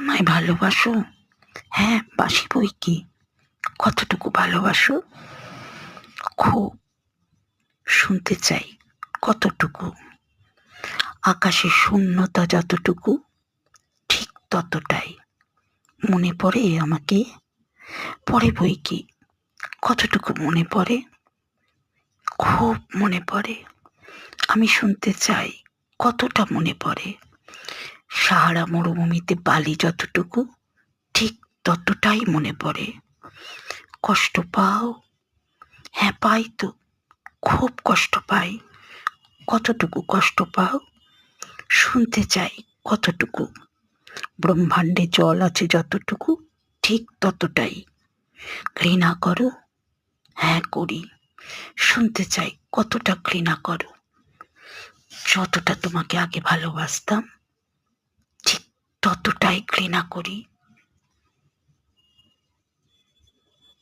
আমায় ভালোবাসো? হ্যাঁ, বাসি বই কি। কতটুকু ভালোবাসো? খুব। শুনতে চাই কতটুকু? আকাশে শূন্যতা যতটুকু, ঠিক ততটাই। মনে পড়ে আমাকে? পড়ে বই কি। কতটুকু মনে পড়ে? খুব মনে পড়ে। আমি শুনতে চাই কতটা মনে পড়ে? সাহারা মরুভূমিতে বালি যতটুকু, ঠিক ততটাই মনে পড়ে। কষ্ট পাও? হ্যাঁ, পাই তো। খুব কষ্ট পাই। কতটুকু কষ্ট পাও? শুনতে চাই কতটুকু? ব্রহ্মাণ্ডে জল আছে যতটুকু, ঠিক ততটাই। ঘৃণা করো? হ্যাঁ, করি। শুনতে চাই কতটা ঘৃণা করো? যতটা তোমাকে আগে ভালোবাসতাম, ঠিক ততটাই ঘৃণা করি।